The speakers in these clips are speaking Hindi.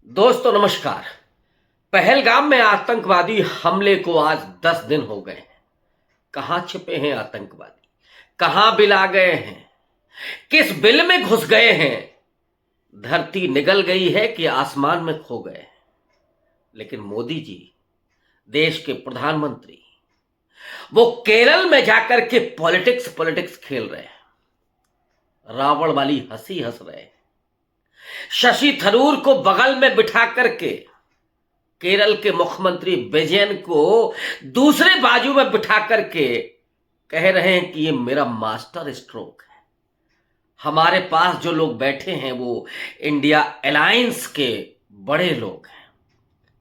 दोस्तों नमस्कार। पहलगाम में आतंकवादी हमले को आज 10 दिन हो गए हैं। कहां छिपे हैं आतंकवादी, कहां बिला गए हैं, किस बिल में घुस गए हैं। धरती निगल गई है कि आसमान में खो गए हैं। लेकिन मोदी जी, देश के प्रधानमंत्री, वो केरल में जाकर के पॉलिटिक्स पॉलिटिक्स खेल रहे हैं। रावण वाली हंसी हंस रहे हैं। शशि थरूर को बगल में बिठा करके केरल के मुख्यमंत्री विजयन को दूसरे बाजू में बिठा करके कह रहे हैं कि ये मेरा मास्टर स्ट्रोक है। हमारे पास जो लोग बैठे हैं वो इंडिया अलायंस के बड़े लोग हैं।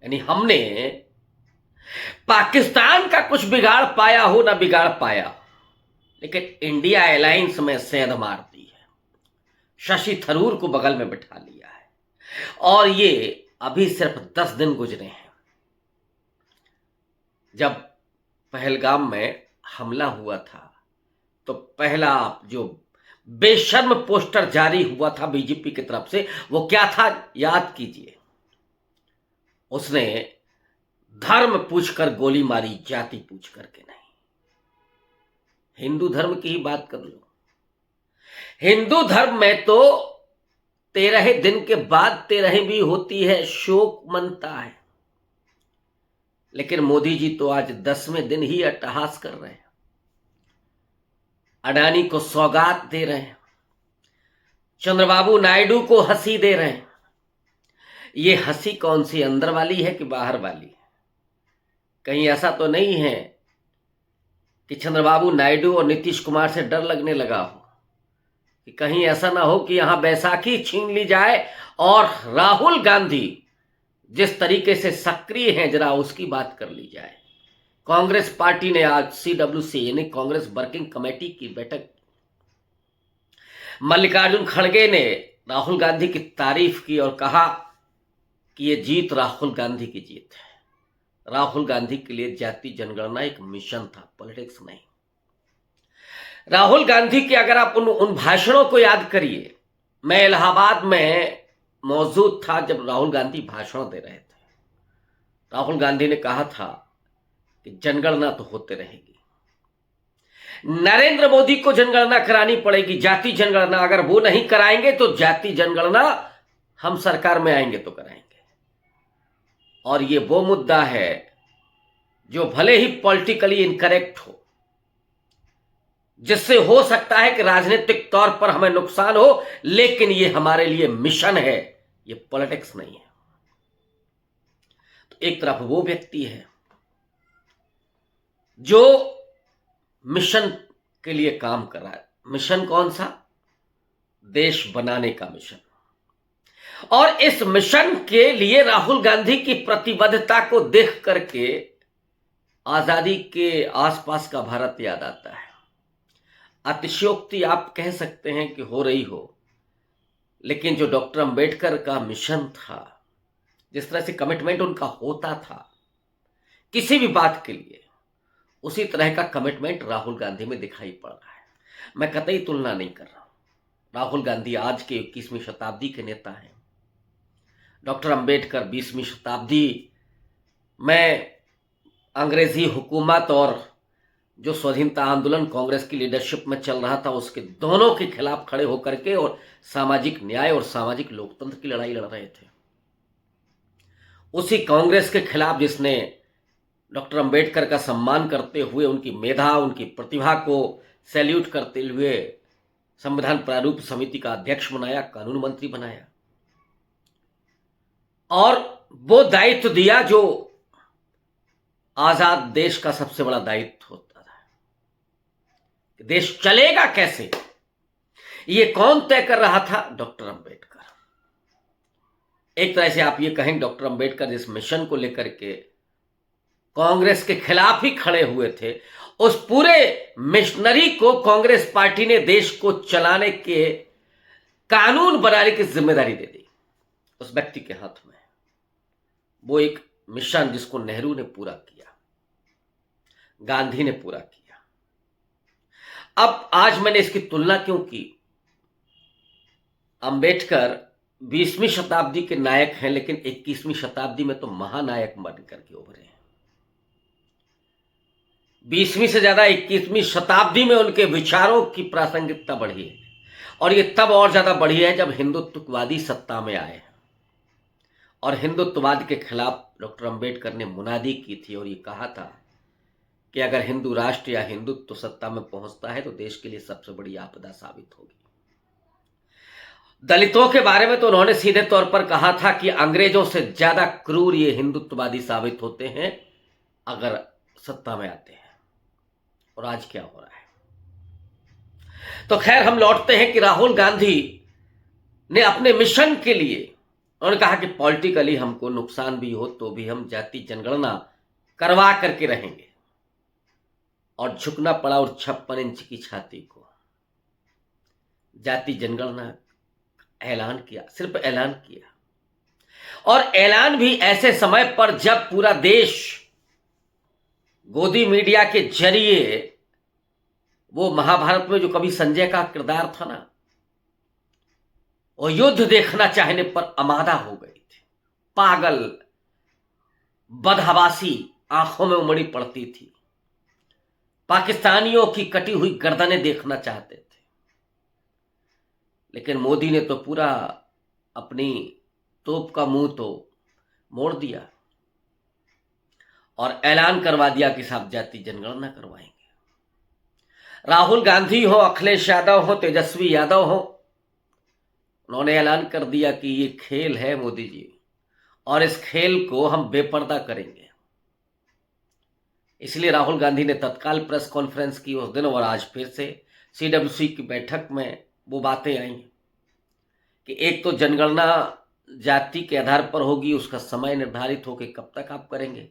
यानी हमने पाकिस्तान का कुछ बिगाड़ पाया हो ना बिगाड़ पाया, लेकिन इंडिया अलायंस में सेंध मार दी है। शशि थरूर को बगल में बिठा लिया है। और ये अभी सिर्फ 10 दिन गुजरे हैं। जब पहलगाम में हमला हुआ था तो पहला जो बेशर्म पोस्टर जारी हुआ था बीजेपी की तरफ से, वो क्या था याद कीजिए। उसने धर्म पूछकर गोली मारी, जाति पूछ करके नहीं। हिंदू धर्म की ही बात कर लो। हिंदू धर्म में तो 13 दिन के बाद 13वीं होती है, शोक मनता है। लेकिन मोदी जी तो आज 10वें दिन ही अट्टहास कर रहे हैं। अडानी को सौगात दे रहे हैं, चंद्रबाबू नायडू को हंसी दे रहे हैं। ये हंसी कौन सी, अंदर वाली है कि बाहर वाली? कहीं ऐसा तो नहीं है कि चंद्रबाबू नायडू और नीतीश कुमार से डर लगने लगा हो कि कहीं ऐसा ना हो कि यहां बैसाखी छीन ली जाए। और राहुल गांधी जिस तरीके से सक्रिय हैं, जरा उसकी बात कर ली जाए। कांग्रेस पार्टी ने आज CWC यानी कांग्रेस वर्किंग कमेटी की बैठक की। मल्लिकार्जुन खड़गे ने राहुल गांधी की तारीफ की और कहा कि ये जीत राहुल गांधी की जीत है। राहुल गांधी के लिए जाति जनगणना एक मिशन था, पॉलिटिक्स नहीं। राहुल गांधी के अगर आप उन भाषणों को याद करिए, मैं इलाहाबाद में मौजूद था जब राहुल गांधी भाषण दे रहे थे। राहुल गांधी ने कहा था कि जनगणना तो होते रहेगी, नरेंद्र मोदी को जनगणना करानी पड़ेगी, जाति जनगणना। अगर वो नहीं कराएंगे तो जाति जनगणना हम सरकार में आएंगे तो कराएंगे। और ये वो मुद्दा है जो भले ही पॉलिटिकली इनकरेक्ट हो, जिससे हो सकता है कि राजनीतिक तौर पर हमें नुकसान हो, लेकिन ये हमारे लिए मिशन है, ये पॉलिटिक्स नहीं है। तो एक तरफ वो व्यक्ति है जो मिशन के लिए काम कर रहा है। मिशन कौन सा? देश बनाने का मिशन। और इस मिशन के लिए राहुल गांधी की प्रतिबद्धता को देख करके आजादी के आसपास का भारत याद आता है। अतिशयोक्ति आप कह सकते हैं कि हो रही हो, लेकिन जो डॉक्टर अंबेडकर का मिशन था, जिस तरह से कमिटमेंट उनका होता था किसी भी बात के लिए, उसी तरह का कमिटमेंट राहुल गांधी में दिखाई पड़ रहा है। मैं कतई तुलना नहीं कर रहा हूं। राहुल गांधी आज के 21वीं शताब्दी के नेता हैं। डॉक्टर अंबेडकर 20वीं शताब्दी में अंग्रेजी हुकूमत और जो स्वाधीनता आंदोलन कांग्रेस की लीडरशिप में चल रहा था, उसके दोनों के खिलाफ खड़े होकर के और सामाजिक न्याय और सामाजिक लोकतंत्र की लड़ाई लड़ रहे थे। उसी कांग्रेस के खिलाफ जिसने डॉक्टर अंबेडकर का सम्मान करते हुए, उनकी मेधा, उनकी प्रतिभा को सैल्यूट करते हुए संविधान प्रारूप समिति का अध्यक्ष बनाया, कानून मंत्री बनाया, और वो दायित्व दिया जो आजाद देश का सबसे बड़ा दायित्व होता था। देश चलेगा कैसे, ये कौन तय कर रहा था? डॉक्टर अंबेडकर। एक तरह से आप ये कहें, डॉक्टर अंबेडकर जिस मिशन को लेकर के कांग्रेस के खिलाफ ही खड़े हुए थे, उस पूरे मिशनरी को कांग्रेस पार्टी ने देश को चलाने के, कानून बनाने की जिम्मेदारी दे दी उस व्यक्ति के हाथ में। वो एक मिशन जिसको नेहरू ने पूरा किया, गांधी ने पूरा किया। अब आज मैंने इसकी तुलना क्यों की? अंबेडकर 20वीं शताब्दी के नायक हैं, लेकिन 21वीं शताब्दी में तो महानायक बन करके उभरे हैं। 20वीं से ज्यादा 21वीं शताब्दी में उनके विचारों की प्रासंगिकता बढ़ी है, और ये तब और ज्यादा बढ़ी है जब हिंदुत्ववादी सत्ता में आए और हिंदुत्ववाद के खिलाफ डॉक्टर अंबेडकर ने मुनादी की थी और ये कहा था कि अगर हिंदू राष्ट्र या हिंदुत्व सत्ता में पहुंचता है तो देश के लिए सबसे बड़ी आपदा साबित होगी। दलितों के बारे में तो उन्होंने सीधे तौर पर कहा था कि अंग्रेजों से ज्यादा क्रूर ये हिंदुत्ववादी साबित होते हैं अगर सत्ता में आते हैं। और आज क्या हो रहा है? तो खैर, हम लौटते हैं कि राहुल गांधी ने अपने मिशन के लिए उन्होंने कहा कि पॉलिटिकली हमको नुकसान भी हो तो भी हम जाति जनगणना करवा करके रहेंगे, और झुकना पड़ा और 56 इंच की छाती को जाति जनगणना ऐलान किया, सिर्फ ऐलान किया, और ऐलान भी ऐसे समय पर जब पूरा देश गोदी मीडिया के जरिए वो महाभारत में जो कभी संजय का किरदार था ना, वो युद्ध देखना चाहने पर आमादा हो गई थी। पागल बदहवासी आंखों में उमड़ी पड़ती थी, पाकिस्तानियों की कटी हुई गर्दनें देखना चाहते थे। लेकिन मोदी ने तो पूरा अपनी तोप का मुंह तो मोड़ दिया और ऐलान करवा दिया कि साहब जाति जनगणना करवाएंगे। राहुल गांधी हो, अखिलेश यादव हो, तेजस्वी यादव हो, उन्होंने ऐलान कर दिया कि ये खेल है मोदी जी, और इस खेल को हम बेपर्दा करेंगे। इसलिए राहुल गांधी ने तत्काल प्रेस कॉन्फ्रेंस की उस दिन, और आज फिर से सीडब्ल्यूसी की बैठक में वो बातें आई कि एक तो जनगणना जाति के आधार पर होगी, उसका समय निर्धारित हो कि कब तक आप करेंगे।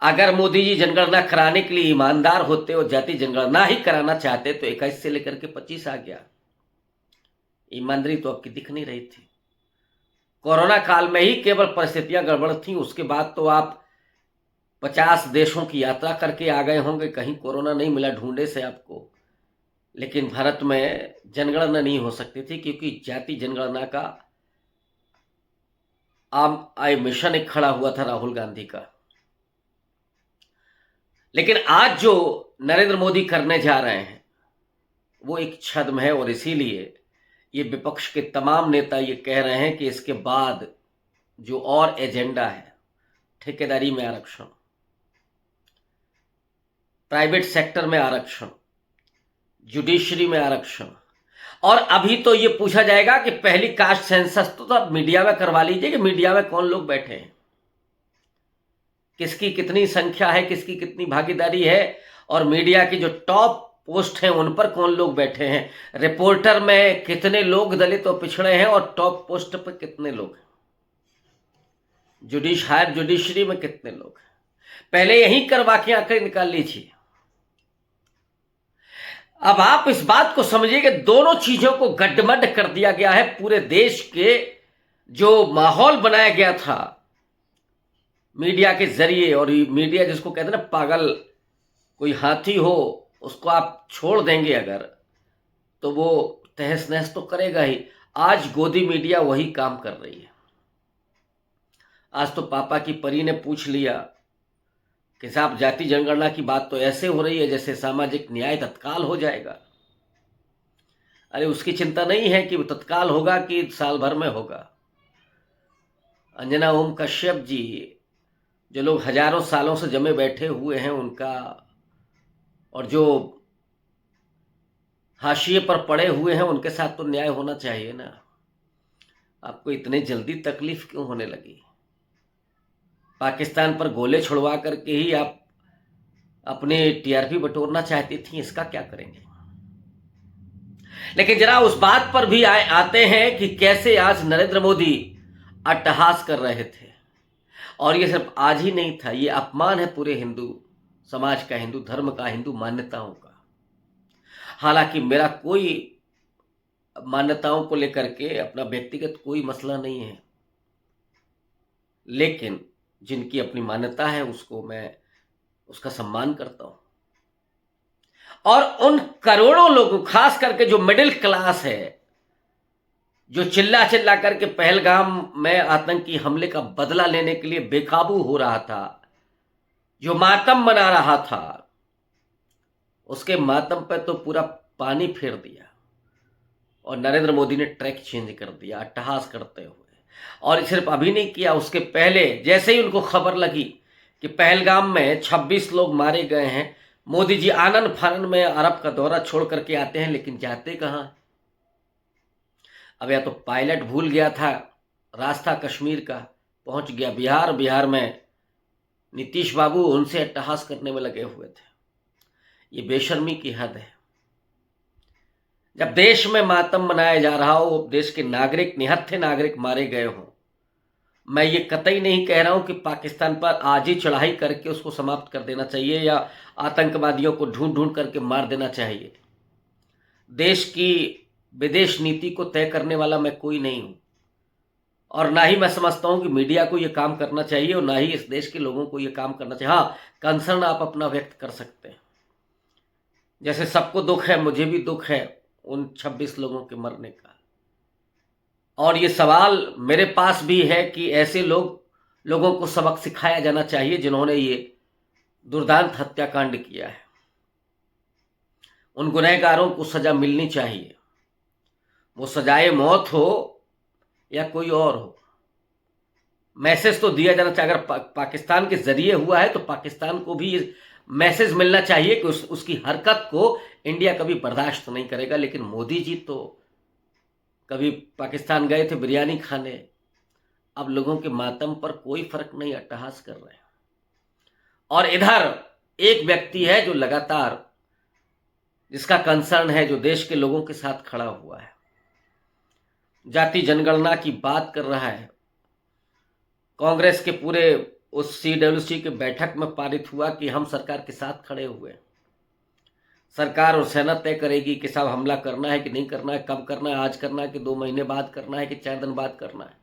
अगर मोदी जी जनगणना कराने के लिए ईमानदार होते और जाति जनगणना ही कराना चाहते तो 21 से लेकर के 25 आ गया। ईमानदारी तो आपकी दिख नहीं रही थी। कोरोना काल में ही केवल परिस्थितियां गड़बड़ थी, उसके बाद तो आप 50 देशों की यात्रा करके आ गए होंगे, कहीं कोरोना नहीं मिला ढूंढे से आपको। लेकिन भारत में जनगणना नहीं हो सकती थी क्योंकि जाति जनगणना का आम आय मिशन एक खड़ा हुआ था राहुल गांधी का। लेकिन आज जो नरेंद्र मोदी करने जा रहे हैं वो एक छद्म है, और इसीलिए ये विपक्ष के तमाम नेता ये कह रहे हैं कि इसके बाद जो और एजेंडा है, ठेकेदारी में आरक्षण, प्राइवेट सेक्टर में आरक्षण, जुडिशरी में आरक्षण, और अभी तो ये पूछा जाएगा कि पहली कास्ट सेंसस तो आप मीडिया में करवा लीजिए कि मीडिया में कौन लोग बैठे हैं, किसकी कितनी संख्या है, किसकी कितनी भागीदारी है, और मीडिया की जो टॉप पोस्ट हैं उन पर कौन लोग बैठे हैं, रिपोर्टर में कितने लोग दलित और पिछड़े हैं और टॉप पोस्ट पर कितने लोग हैं, हायर जुडिशरी में कितने लोग हैं, पहले यही करवा के आंकड़े निकाल लीजिए। अब आप इस बात को समझिए कि दोनों चीजों को गड्ढमड्ढ कर दिया गया है। पूरे देश के जो माहौल बनाया गया था मीडिया के जरिए, और मीडिया जिसको कहते हैं ना पागल, कोई हाथी हो उसको आप छोड़ देंगे अगर तो वो तहस नहस तो करेगा ही। आज गोदी मीडिया वही काम कर रही है। आज तो पापा की परी ने पूछ लिया कि साहब जाति जनगणना की बात तो ऐसे हो रही है जैसे सामाजिक न्याय तत्काल हो जाएगा। अरे उसकी चिंता नहीं है कि वो तत्काल होगा कि साल भर में होगा। अंजना ओम कश्यप जी, जो लोग हजारों सालों से जमे बैठे हुए हैं उनका, और जो हाशिए पर पड़े हुए हैं उनके साथ तो न्याय होना चाहिए ना। आपको इतने जल्दी तकलीफ क्यों होने लगी? पाकिस्तान पर गोले छुड़वा करके ही आप अपने टीआरपी बटोरना चाहती थी, इसका क्या करेंगे? लेकिन जरा उस बात पर भी आते हैं कि कैसे आज नरेंद्र मोदी अट्टहास कर रहे थे, और ये सिर्फ आज ही नहीं था, ये अपमान है पूरे हिंदू समाज का, हिंदू धर्म का, हिंदू मान्यताओं का। हालांकि मेरा कोई मान्यताओं को लेकर के अपना व्यक्तिगत कोई मसला नहीं है, लेकिन जिनकी अपनी मान्यता है उसको मैं उसका सम्मान करता हूं। और उन करोड़ों लोगों, खास करके जो मिडिल क्लास है, जो चिल्ला चिल्ला करके पहलगाम में आतंकी हमले का बदला लेने के लिए बेकाबू हो रहा था, जो मातम मना रहा था, उसके मातम पर तो पूरा पानी फेर दिया और नरेंद्र मोदी ने ट्रैक चेंज कर दिया अट्टहास करते हुए। और सिर्फ अभी नहीं किया, उसके पहले जैसे ही उनको खबर लगी कि पहलगाम में 26 लोग मारे गए हैं, मोदी जी आनन फानन में अरब का दौरा छोड़ करके आते हैं, लेकिन जाते कहाँ? अब या तो पायलट भूल गया था रास्ता कश्मीर का, पहुंच गया बिहार, बिहार में नीतीश बाबू उनसे अट्टहास करने में लगे हुए थे। ये बेशर्मी की हद है। जब देश में मातम मनाया जा रहा हो, देश के नागरिक, निहत्थे नागरिक मारे गए हों, मैं ये कतई नहीं कह रहा हूं कि पाकिस्तान पर आज ही चढ़ाई करके उसको समाप्त कर देना चाहिए या आतंकवादियों को ढूंढ ढूंढ करके मार देना चाहिए। देश की विदेश नीति को तय करने वाला मैं कोई नहीं हूं, और ना ही मैं समझता हूं कि मीडिया को यह काम करना चाहिए और ना ही इस देश के लोगों को यह काम करना चाहिए। हाँ, कंसर्न आप अपना व्यक्त कर सकते हैं। जैसे सबको दुख है, मुझे भी दुख है उन 26 लोगों के मरने का। और ये सवाल मेरे पास भी है कि ऐसे लोगों को सबक सिखाया जाना चाहिए जिन्होंने ये दुर्दांत हत्याकांड किया है। उन गुनहगारों को सजा मिलनी चाहिए, वो सजाए मौत हो या कोई और हो। मैसेज तो दिया जाना चाहिए। अगर पाकिस्तान के जरिए हुआ है तो पाकिस्तान को भी ये मैसेज मिलना चाहिए कि उसकी हरकत को इंडिया कभी बर्दाश्त नहीं करेगा। लेकिन मोदी जी तो कभी पाकिस्तान गए थे बिरयानी खाने, अब लोगों के मातम पर कोई फर्क नहीं, अट्टहास कर रहे हैं। और इधर एक व्यक्ति है जो लगातार, जिसका कंसर्न है, जो देश के लोगों के साथ खड़ा हुआ है, जाति जनगणना की बात कर रहा है। कांग्रेस के पूरे उस CWC के बैठक में पारित हुआ कि हम सरकार के साथ खड़े हुए। सरकार और सेना तय करेगी कि साहब हमला करना है कि नहीं करना है, कब करना है, आज करना है कि 2 महीने बाद करना है कि 4 दिन बाद करना है।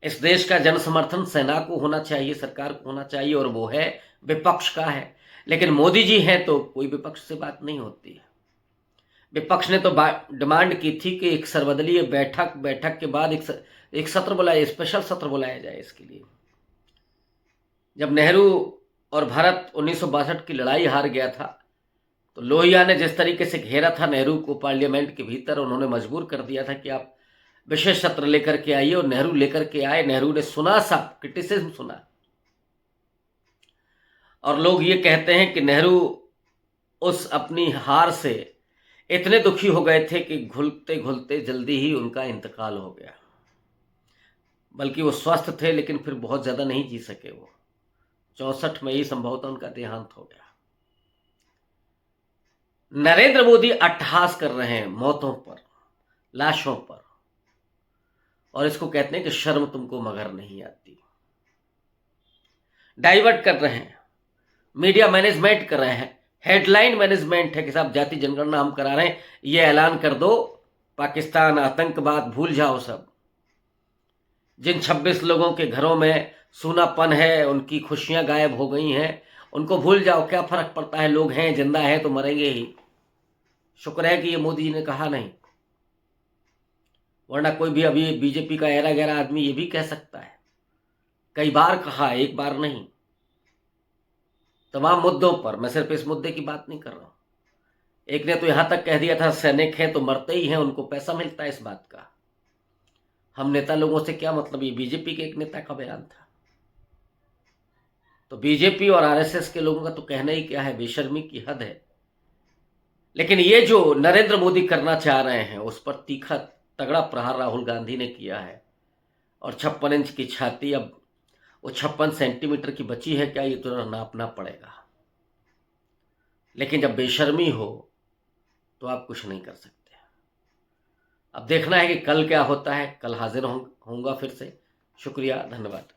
इस देश का जन समर्थन सेना को होना चाहिए, सरकार को होना चाहिए, और वो है विपक्ष का है। लेकिन मोदी जी हैं तो कोई विपक्ष से बात नहीं होती है। विपक्ष ने तो डिमांड की थी कि एक सर्वदलीय बैठक के बाद एक सत्र बुलाया, स्पेशल सत्र बुलाया जाए इसके लिए। जब नेहरू और भारत 1962 की लड़ाई हार गया था तो लोहिया ने जिस तरीके से घेरा था नेहरू को पार्लियामेंट के भीतर, उन्होंने मजबूर कर दिया था कि आप विशेष सत्र लेकर के आइए, और नेहरू लेकर के आए। नेहरू ने सुना, सब क्रिटिसिज्म सुना, और लोग ये कहते हैं कि नेहरू उस अपनी हार से इतने दुखी हो गए थे कि घुलते घुलते जल्दी ही उनका इंतकाल हो गया। बल्कि वो स्वस्थ थे लेकिन फिर बहुत ज़्यादा नहीं जी सके। वो 64 में ही संभवतः उनका देहांत हो गया। नरेंद्र मोदी अट्टहास कर रहे हैं मौतों पर, लाशों पर, और इसको कहते हैं कि शर्म तुमको मगर नहीं आती। डाइवर्ट कर रहे हैं, मीडिया मैनेजमेंट कर रहे हैं, हेडलाइन मैनेजमेंट है कि साहब जाति जनगणना हम करा रहे हैं, ये ऐलान कर दो, पाकिस्तान, आतंकवाद भूल जाओ सब। जिन 26 लोगों के घरों में सूनापन है, उनकी खुशियां गायब हो गई हैं, उनको भूल जाओ, क्या फर्क पड़ता है, लोग हैं, जिंदा है तो मरेंगे ही। शुक्र है कि ये मोदी जी ने कहा नहीं, वरना कोई भी अभी बीजेपी का ऐरा गैरा आदमी ये भी कह सकता है। कई बार कहा, एक बार नहीं, तमाम मुद्दों पर। मैं सिर्फ इस मुद्दे की बात नहीं कर रहा हूं। एक ने तो यहां तक कह दिया था सैनिक हैं तो मरते ही हैं, उनको पैसा मिलता है इस बात का। हम नेता लोगों से क्या मतलब, ये बीजेपी के एक नेता का बयान था। तो बीजेपी और आरएसएस के लोगों का तो कहना ही क्या है, बेशर्मी की हद है। लेकिन ये जो नरेंद्र मोदी करना चाह रहे हैं, उस पर तीखा तगड़ा प्रहार राहुल गांधी ने किया है। और 56 इंच की छाती, अब वो 56 सेंटीमीटर की बची है क्या, ये तो नापना पड़ेगा। लेकिन जब बेशर्मी हो तो आप कुछ नहीं कर सकते। अब देखना है कि कल क्या होता है। कल हाजिर होऊंगा फिर से। शुक्रिया, धन्यवाद।